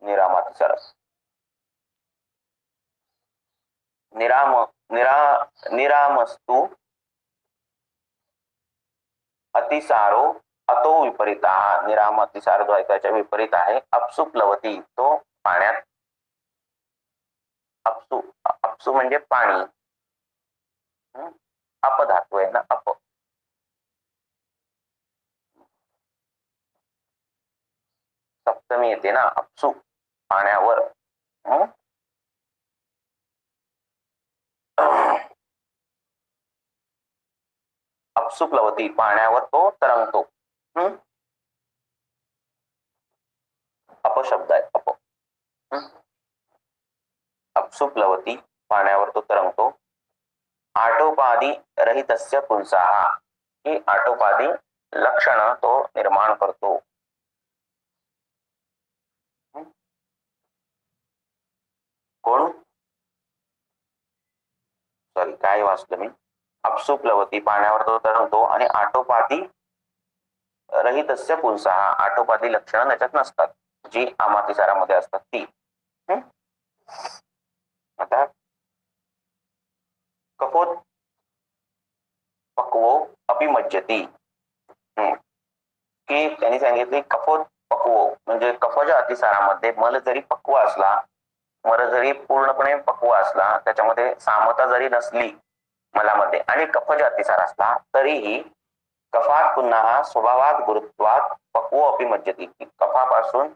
निरामातिसार. निरामस्तु अतिसारो अतो विपरीता. निराम अतिसार जो आहे त्याच्या विपरीत आहे. अपसु प्लवती तो पाण्यात, अपसु अपसु म्हणजे पाणी, अपधातू आहे ना, अप. सप्तमी येते ना, अपसु पाण्यावर. अपसु प्लवती पाण्यावर तो तरंगतो. अपशब्द आहे, अप. अपसु प्लवती पाण्यावर तो तरंगतो. आटोपादी रहितस्य पुंसाहा ही आटोपादी लक्षण तो निर्माण करतो. कोण, सॉरी काय वाचलं मी, अपसु प्लवती पाण्यावर तो तरंगतो आणि आटोपादी रहितस्य पुंसाहा आटोपादी लक्षणं त्याच्यात नसतात, जी आमातिसारामध्ये असतात ती. आता कफोत पक्वो अपिमज्जती की त्यांनी सांगितले कफोत पक्वो म्हणजे कफाच्या अतिसारामध्ये मल जरी पक्व असला, मल जरी पूर्णपणे पक्व असला, त्याच्यामध्ये सामता जरी नसली मलामध्ये आणि कफाचा अतिसार असला, तरीही कफात पुन्हा स्वभावात गुरुत्वात पक्वो अपिमज्जती कफापासून,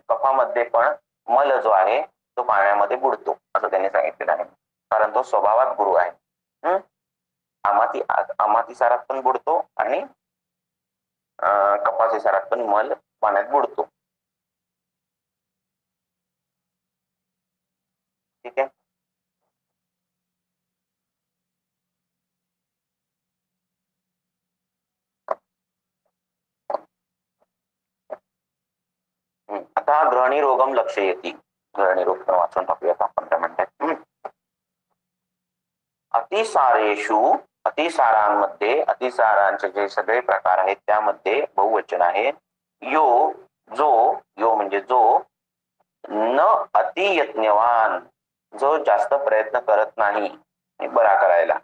कफामध्ये पण मल जो आहे तो पाण्यामध्ये बुडतो असं त्यांनी सांगितलेलं आहे, कारण तो स्वभावात गुरु आहे. आमातिसारात पण बुडतो आणि कफातिसारात पण मल पाण्यात बुडतो. ठीक आहे. आता ग्रहणी रोगम लक्ष येते. ग्रहणी रोग पण वाचून टाकूयात आपण त्या म्हणतात. अतिसारेषु अतिसारांमध्ये, अतिसारांचे जे सगळे प्रकार आहेत त्यामध्ये बहुवचन आहे. यो जो, यो म्हणजे जो, न अतियत्नवान जो जास्त प्रयत्न करत नाही बरा करायला.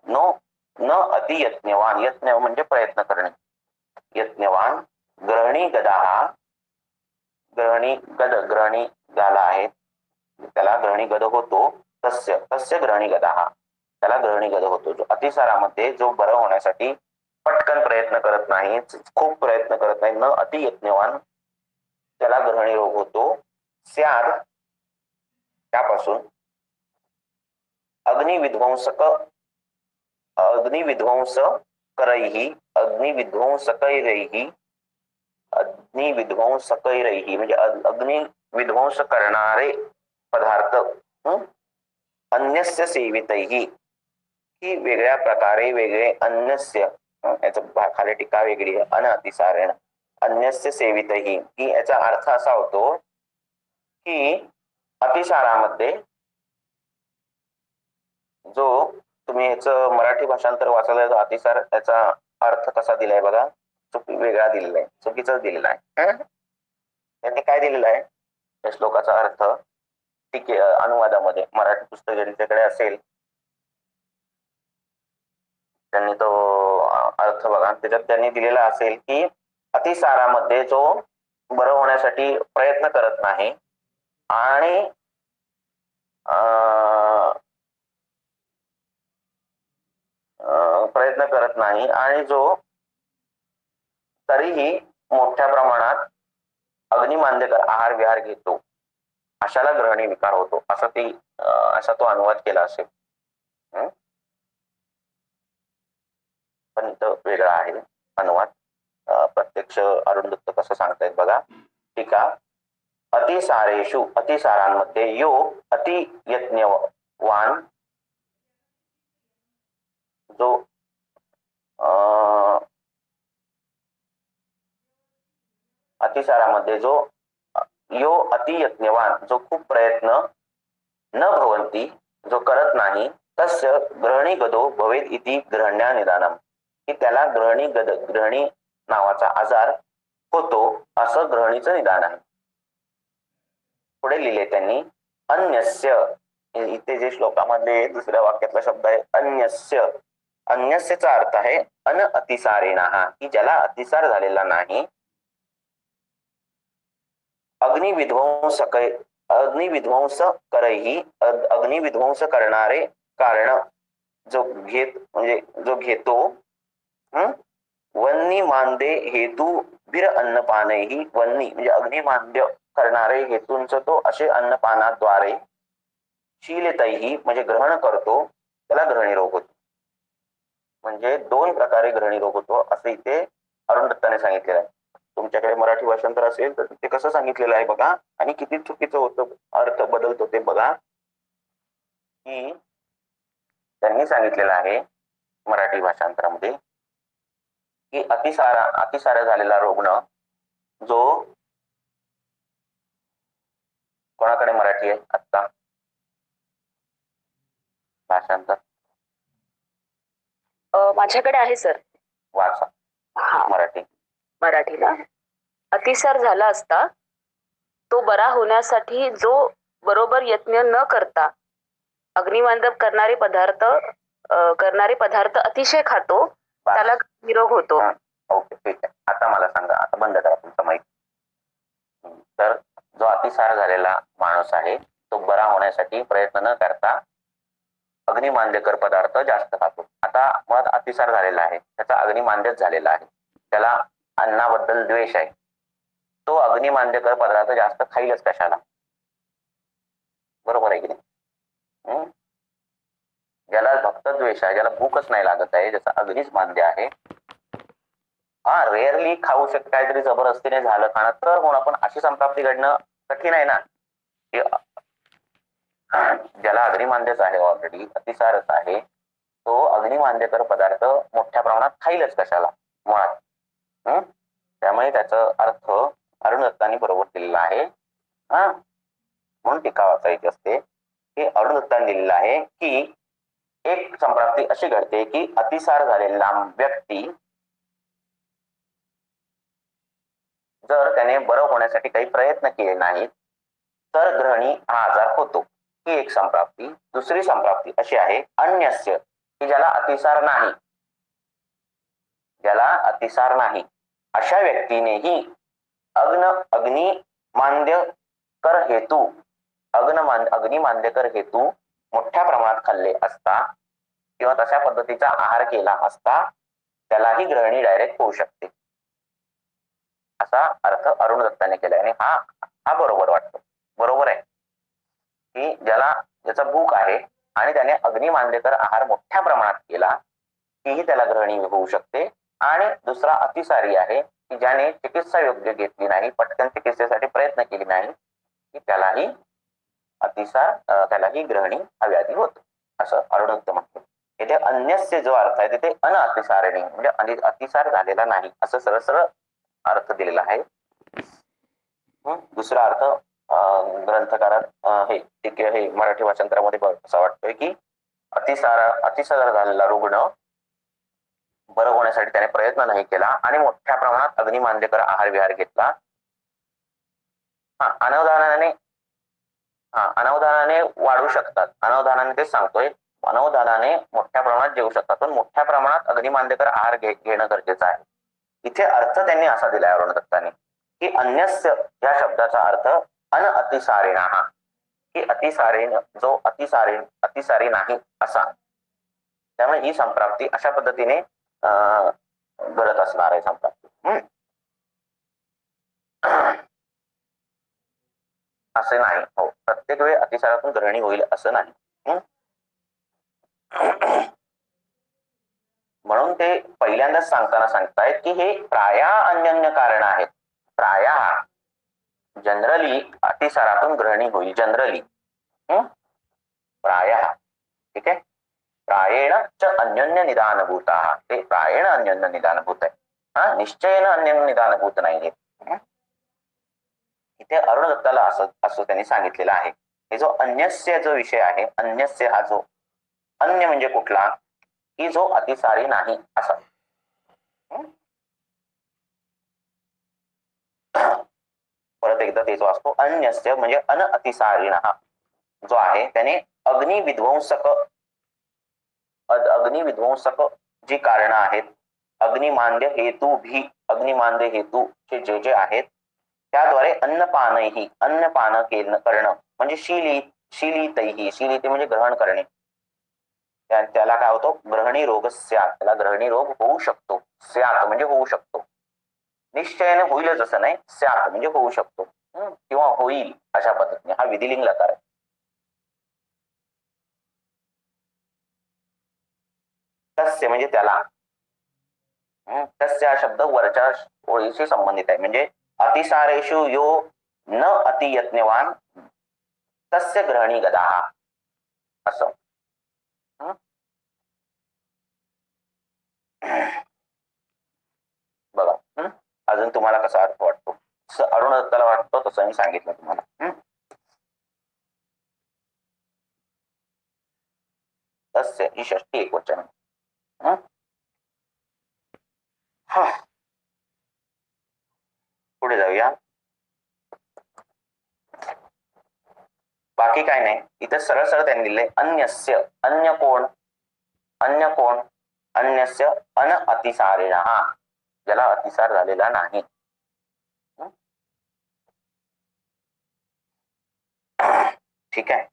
नो न अतियत्नवान, यत्न म्हणजे प्रयत्न करणे, यत्नवान. ग्रहणी गदा, ग्रहणी गद, ग्रहणी झाला आहे त्याला ग्रहणी गद होतो. तस्य तस्य ग्रहणी गदा, त्याला ग्रहणी गद होतो. जो अतिसारामध्ये जो बरं होण्यासाठी पटकन प्रयत्न करत नाही, खूप प्रयत्न करत नाही, न अतियत्नवान, त्याला ग्रहणी रोग होतो. स्याद त्यापासून अग्निविध्वंसक, अग्निविध्वंस करैहि, अग्निविध्वंसकैरैहि, अग्निविध्वंसकैरैहि म्हणजे अग्नि विध्वंस करणारे पदार्थ, अन्यस्य सेवितैहि ही वेगळ्या प्रकारे, वेगळे, अन्यस्य याचा खाली टीका वेगळी आहे, अन अतिसारेण अन्यस्य सेवितैहि की याचा अर्थ असा होतो की अतिसारामध्ये जो तुम्ही याचं मराठी भाषांतर वाचलं, अतिसार याचा अर्थ कसा दिलाय बघा, वेगळा दिलेला आहे, चुकीचाच दिलेला आहे. त्यांनी काय दिलेलं आहे या श्लोकाचा अर्थ, ठीक आहे, अनुवादामध्ये मराठी पुस्तक ज्यांच्याकडे असेल त्यांनी तो अर्थ बघा, त्याच्यात त्यांनी दिलेला असेल की अतिसारामध्ये जो बरं होण्यासाठी प्रयत्न करत नाही आणि प्रयत्न करत नाही आणि जो तरीही मोठ्या प्रमाणात अग्निमांद्यकर आहार विहार घेतो अशाला ग्रहणी विकार होतो, असा तो अनुवाद केला असेल. पण इथं वेगळा आहे अनुवाद. प्रत्यक्ष अरुण दत्त कसं सांगतायत बघा. टीका. अतिसारेषु अतिसारांमध्ये यो अतियज्ञवान जो अतिसारामध्ये जो यो अतियज्ञवान जो खूप प्रयत्न न भवन्ति जो करत नाही, तस्य ग्रहणी गदो भवेद इति ग्रहण्या निदानम, की त्याला ग्रहणी नावाचा आजार होतो असं ग्रहणीचं निदान आहे. पुढे लिहिले त्यांनी अन्यस्य, इथे जे श्लोकामध्ये दुसऱ्या वाक्यातला शब्द आहे अन्यस्य, अन्यस्यचा अर्थ आहे अन अतिसारेणः, की ज्याला अतिसार झालेला नाही. अग्निविध्वंस करणारे कारण जो घेतो वन्नी मांदे हेतू भिर अन्नपानही, वन्नी म्हणजे अग्निमांद्य करणारे हेतूंच तो असे अन्नपानाद्वारे शीलतही म्हणजे ग्रहण करतो, त्याला ग्रहणी रोग होतो. म्हणजे 2 प्रकारे ग्रहणी रोग होतो असं इथे अरुण दत्ताने सांगितलेलं आहे. तुमच्याकडे मराठी भाषांतर असेल तर ते कसं सांगितलेलं आहे बघा, आणि किती चुकीचं होतं, अर्थ बदलतो ते बघा. की त्यांनी सांगितलेलं आहे मराठी भाषांतरामध्ये की अतिसार झालेला रुग्ण जो, कोणाकडे मराठी आहे आता भाषांतर? माझ्याकडे आहे सर. वाचा. हा, मराठीला. अतिसार झाला असता तो बरा होण्यासाठी जो बरोबर यत्न न करता अग्निमांदप करणारे पदार्थ अतिशय खातो, त्याला निरोग होतो. ओके, ठीक आहे. आता मला सांगा, आता बंद करा तुमचं माईक. तर जो अतिसार झालेला माणूस आहे तो बरा होण्यासाठी प्रयत्न न करता अग्निमांद्यकर पदार्थ जास्त खातो. आता मुळात अतिसार झालेला आहे, त्याचा अग्निमांद्यच झालेला आहे, त्याला अन्नाबद्दल द्वेष आहे, तो अग्निमांद्यकर पदार्थ जास्त खाईलच कशाला? बरोबर आहे की नाही? ज्याला भक्त द्वेष आहे, ज्याला भूकच नाही लागत आहे, ज्याचा अग्निच मांद्य आहे, रेअरली खाऊ शकते, काहीतरी जबरदस्तीने झालं खाणं तर म्हणून आपण अशी संप्राप्ती घडणं कठीण आहे ना. ज्याला अग्निमांद्यच आहे, ऑलरेडी अतिसारच आहे, तो अग्निमांद्यकर पदार्थ मोठ्या प्रमाणात खाईलच कशाला मुळात. त्यामुळे त्याचा अर्थ अरुण दत्तांनी बरोबर दिलेला आहे. म्हणून टीका वाचायची असते की अरुण दत्तांनी दिलेला आहे की एक संप्राप्ती अशी घडते की अतिसार झालेला व्यक्ती जर त्याने बरं होण्यासाठी काही प्रयत्न केले नाहीत तर ग्रहणी हा आजार होतो. ही एक संप्राप्ती. दुसरी संप्राप्ती अशी आहे अन्यस्य, की ज्याला अतिसार नाही अशा व्यक्तीनेही अग्निमांद्यकर हेतू मोठ्या प्रमाणात खाल्ले असता किंवा तशा पद्धतीचा आहार केला असता त्यालाही ग्रहणी डायरेक्ट होऊ शकते, असा अर्थ अरुण दत्ताने केलाय. आणि हा बरोबर वाटतो. बरोबर आहे की ज्याचा भूक आहे आणि त्याने अग्निमांद्यकर आहार मोठ्या प्रमाणात केला तीही त्याला ग्रहणी होऊ शकते. आणि दुसरा अतिसारी आहे की ज्याने चिकित्सा योग्य घेतली नाही, पटकन चिकित्सेसाठी प्रयत्न केली नाही, की त्यालाही ग्रहणी हा व्याधी होतो, असं अरुण दत्त म्हणतो. इथे अन्यस्य जो अर्थ आहे तिथे अतिसारणी म्हणजे अतिसार झालेला नाही असं सरळ सरळ अर्थ दिलेला आहे. दुसरा अर्थ ग्रंथकारात हे मराठी भाषांतरामध्ये असं वाटतोय की अतिसार झालेला रुग्ण बरं होण्यासाठी त्याने प्रयत्न नाही केला आणि मोठ्या प्रमाणात अग्निमांद्यकर आहार विहार घेतला. अनवधानाने वाढू शकतात, अनवधानाने तेच सांगतोय, अनवधानाने मोठ्या प्रमाणात जेवू शकतात, पण मोठ्या प्रमाणात अग्निमांद्यकर आहार घेणं गरजेचं आहे. इथे अर्थ त्यांनी असा दिलाय अरुण दत्ताने की अन्यस्य या शब्दाचा अर्थ अतिसारेणः, की जो अतिसारी नाही असा. त्यामुळे ही संप्राप्ती अशा पद्धतीने घडत असणार आहे संप्राप्ती. असे नाही, हो, प्रत्येक वेळी अतिसारातून ग्रहणी होईल असं नाही. म्हणून ते पहिल्यांदाच सांगताना सांगतायत की हे प्राया अन्य कारण आहेत. प्राया जनरली अतिसारातून ग्रहणी होईल, जनरली. प्राय, ठीक आहे. प्रायेण च अन्योन्य निदानभूता, ते प्रायेण अन्योन्य निदानभूत आहे, हा निश्चयेन अन्योन्य निदानभूत नाहीये. इथे अरुण दत्ताला असं त्यांनी सांगितलेलं आहे. हे जो अन्यस्य जो विषय आहे, अन्यस्य हा जो अन्य म्हणजे कुठला, की जो अतिसारी नाही असा. परत एकदा ते जो असतो अन्यस्य म्हणजे अन अतिसारिणः जो आहे त्याने अग्निविध्वंसक जी कारण आहेत, अग्निमांद्य अग्निमांद्य हेतूचे जे आहेत त्याद्वारे अन्नपानही, अन्नपान करणं म्हणजे शीलिते म्हणजे ग्रहण करणे, त्याला काय होतो, ग्रहणी रोग स्यात्, त्याला ग्रहणी रोग होऊ शकतो. स्यात् म्हणजे होऊ शकतो, निश्चयाने होईलच असं नाही, स्यात् म्हणजे होऊ शकतो किंवा होईल अशा पद्धतीने. हा विधिलिंग लकार आहे. तस्य म्हणजे त्याला, तस्य हा शब्द वरच्या ओळीशी संबंधित आहे. म्हणजे अतिसारेषु यो न अतियत्नवान तस्य ग्रहणी गदाः असं. बघा, अजून तुम्हाला कसा अर्थ वाटतो? अरुण दत्ताला वाटतो तसं मी सांगितलं तुम्हाला. तस्य ही षष्ठी एकवचन. पुढे जाऊया. बाकी काय नाही, इथे सरळ सरळ त्यांनी दिले अन्यस्य. अन्य कोण? अन्यस्य अन अतिसारिणः, ज्याला अतिसार झालेला नाही. ठीक आहे.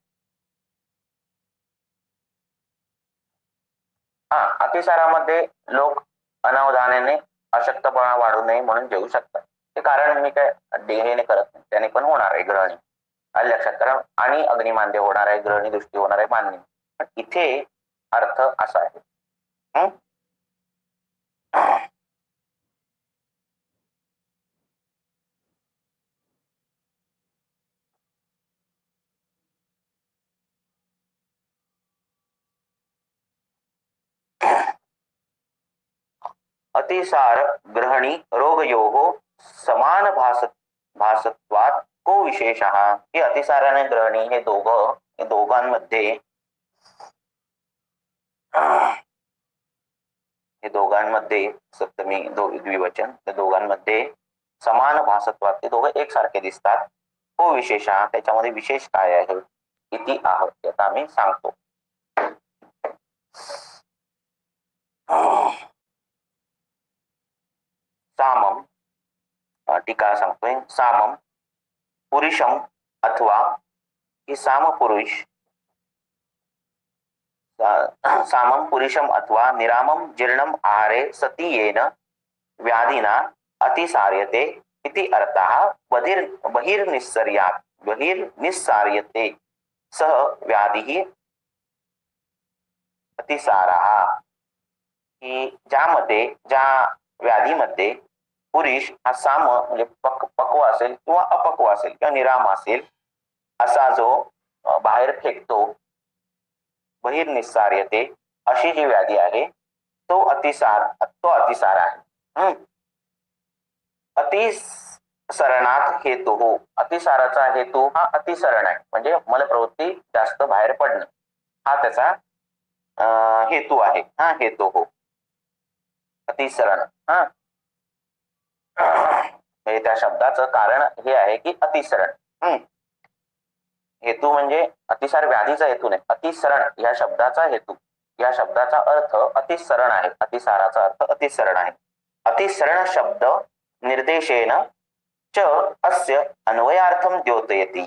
अतिसारामध्ये लोक अनावधानाने अशक्तपणा वाढू नये म्हणून जेवू शकतात. ते कारण मी काय देहेने करत नाही, त्याने पण होणार आहे ग्रहणी, लक्षात करा. आणि अग्निमांद्य होणार आहे, ग्रहणी दृष्टी होणार आहे, मान्य. पण इथे अर्थ असा आहे. अतिसार ग्रहणी रोगयोः समान भासत्वात् को विशेषः. हे अतिसार आणि ग्रहणी हे दोघांमध्ये सप्तमी द्विवचन, त्या दोघांमध्ये समान भासत्वात, ते दोघं एकसारखे दिसतात. को विशेषः, त्याच्यामध्ये विशेष काय आहे, इति आह, आता आम्ही सांगतो. सामम, टीका सांगतोय, सामम पुरुषम अथवा ही साम पुरुष, सामम पुरुषम अथवा निरामम जीर्णम आहारे सती येन व्याधिना अतिसार्यते इति अर्थः. बहिर्निस्सार्यते सह व्याधिः अतिसारः. की ज्या व्याधीमध्ये पुरुष हा साम म्हणजे पक्व असेल किंवा अपक्व असेल किंवा निराम असेल असा जो बाहेर फेकतो, बहिर्निस्सार्यते अशी जी व्याधी आहे तो अतिसार आहे. अतिसरणात हेतू हो, अतिसाराचा हेतू हा अतिसरण आहे, म्हणजे मलप्रवृत्ती जास्त बाहेर पडणे हा त्याचा हेतू आहे. हेतू हो, अतिसरण. म्हणजे त्या शब्दाचं कारण हे आहे की अतिसरण. हेतू म्हणजे अतिसार व्याधीचा हेतू नाही, अतिसरण या शब्दाचा हेतू, या शब्दाचा अर्थ अतिसरण आहे. अतिसाराचा अर्थ अतिसरण आहे. अतिसरण शब्द निर्देशेन च अस्य अन्वयार्थम द्योतयति.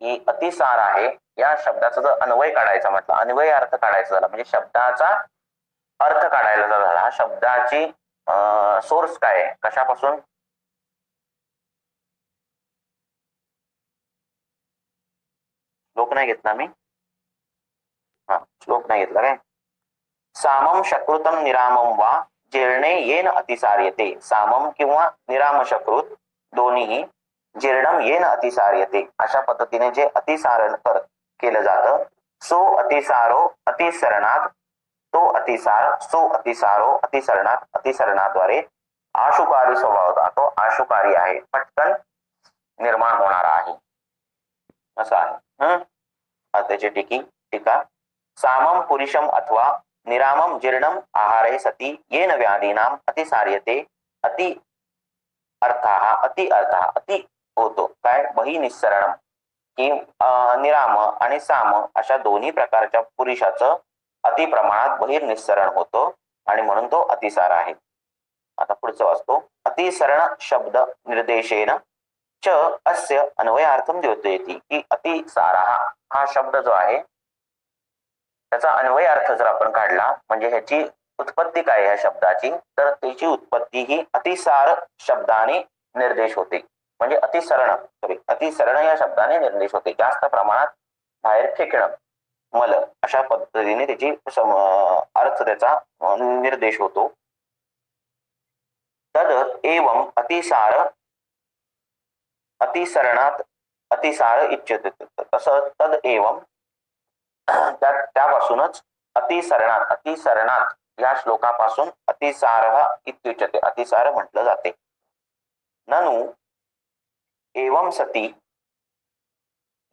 ही अतिसार आहे या शब्दाचा जर अन्वय काढायचा म्हटलं, अन्वय अर्थ काढायचा झाला म्हणजे शब्दाचा अर्थ काढायला झाला, हा शब्दाची सोर्स काय आहे, कशापासून, श्लोक नाही घेतला मी, श्लोक नाही घेतला काय, सामम शकृतम निरामम वा जीर्णे येन अतिसार्यते, सामम किंवा निराम शकृत दोन्ही जीर्णम येन अतिसार्यते अशा पद्धतीने जे अतिसारण केलं जातं, सो अतिसारो अतिसरणात, तो अतिसार, सो अतिसारो अतिसरणात, अतिसरणाद्वारे आशुकारी स्वभाव होता, तो आशुकारी आहे, पटकन निर्माण होणारा आहे असं आहे. त्याची टीका, सामम पुरुषम अथवा निरामम जीर्णम आहारे सती येन व्याधीनाम अतिसार्यते, अति अर्थाः, अति अर्थाः, अति होतो काय, बहिनिस्सरणम की निराम आणि साम अशा दोन्ही प्रकारच्या पुरुषाचं अति प्रमाणात बहिर्निस्सरण होतो आणि म्हणून तो अतिसार आहे. आता पुढचं वाचतो, अतिसरण शब्द निर्देशेन च अस्य अन्वयार्थम द्योतयति, की अतिसारः हा शब्द जो आहे त्याचा अन्वय अर्थ जर आपण काढला म्हणजे ह्याची उत्पत्ती काय ह्या शब्दाची, तर त्याची उत्पत्ती ही अतिसार शब्दाने निर्देश होते, म्हणजे अतिसरण या शब्दाने निर्देश होते, जास्त प्रमाणात बाहेर फेकणं, मल अशा पद्धतीने त्याची अर्थ त्याचा निर्देश होतो. तद एवं अतिसरणात अतिसार इच्छित, तसं तद एवं त्यापासूनच अतिसरणात या श्लोकापासून अतिसार इत्युच्यते, अतिसार म्हटलं जाते. ननु एवं सती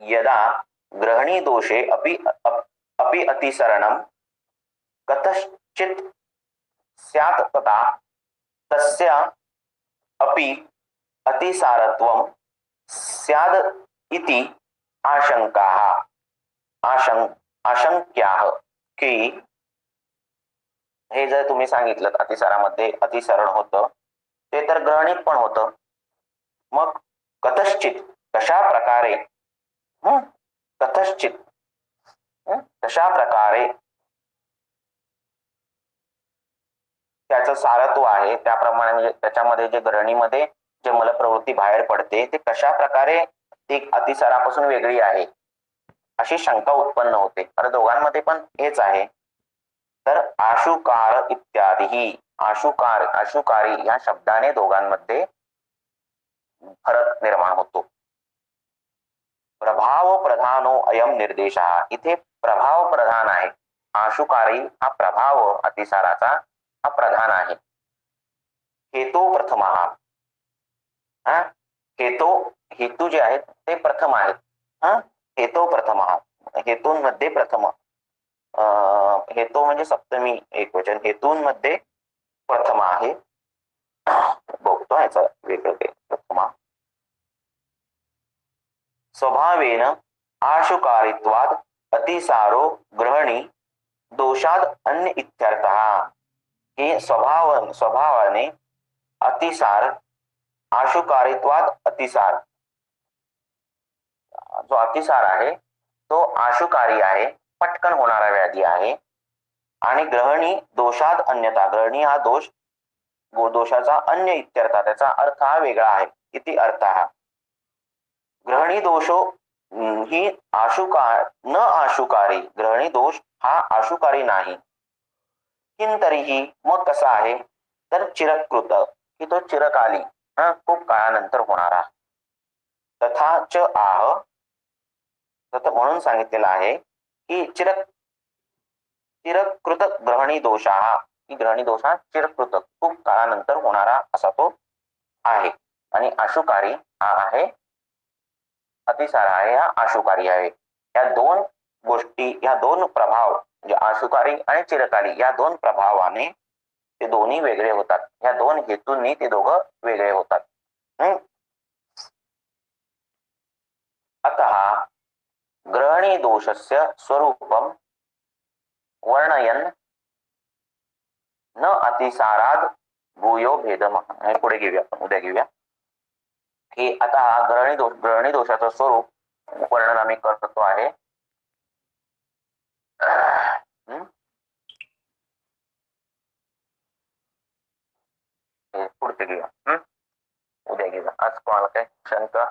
यदा ग्रहणी दोषे अपि अतिसरणं कतश्चित् स्यात् तदा तस्य अपि अतिसारत्वं स्याद् इति आशंक्याः, की हे जर तुम्ही सांगितलं अतिसारामध्ये अतिसरण होतं ते तर ग्रहणीत पण होतं, मग कथश्चित कशा प्रकारे त्याचं सारत्व आहे, त्याप्रमाणे म्हणजे त्याच्यामध्ये जे ग्रहणीमध्ये जे मलप्रवृत्ती बाहेर पडते ते कशा प्रकारे ती अतिसारापासून वेगळी आहे अशी शंका उत्पन्न होते. तर दोघांमध्ये पण हेच आहे. तर आशुकार इत्यादी, आशुकारी या शब्दाने दोघांमध्ये फरक निर्माण होतो. प्रभाव प्रधानो अयम निर्देश, इथे प्रभाव प्रधान आहे, आशुकारी हा प्रभाव अतिसाराचा हा प्रधान आहे. हेतो प्रथम, हेतू जे आहेत ते प्रथम आहेत. हेतो प्रथम, हेतूंमध्ये प्रथम, हेतो म्हणजे सप्तमी एकवचन, हेतूंमध्ये प्रथम आहे. बघतो याचं वेगळं प्रथमा. स्वभावेन आशुकारित्वाद अतिसारो ग्रहणी दोषाद अन्य इत्यर्थः, हे स्वभावाने अतिसार, आशुकारित्वाद अतिसार, जो अतिसार आहे तो आशुकारी आहे, पटकन होणारा व्याधी आहे. आणि ग्रहणी दोषाद अन्यथा, ग्रहणी हा दोषाचा अन्य इत्यर्थ, त्याचा अर्थ हा वेगळा आहे. किती अर्थ हा ग्रहणी दोषो ही न आशुकारी, ग्रहणी दोष हा आशुकारी नाही. किं तरीही, मग कसा आहे, तर चिरकृत, की तो चिरकाली, खूप काळानंतर होणारा. तथा च आह, म्हणून सांगितलेलं आहे की चिरकृत ग्रहणी दोष हा, की ग्रहणी दोष हा चिरकृत, खूप काळानंतर होणारा असा तो आहे. आणि आशुकारी हा आहे, अतिसार आहे हा आशुकारी आहे. या दोन गोष्टी, या दोन प्रभाव म्हणजे आशुकारी आणि चिरकाली या दोन प्रभावाने ते दोन्ही वेगळे होतात, या दोन हेतूंनी ते दोघं वेगळे होतात. अतः ग्रहणी दोषस्य स्वरूपम वर्णयन न अतिसाराद भूयो भेदम, पुढे घेऊया आपण, उद्या घेऊया. की आता ग्रहणी दोषाचं स्वरूप वर्णन आम्ही करतो आहे पुढचे घेऊया. उद्या घेऊया. आज कोणाला काय शंका?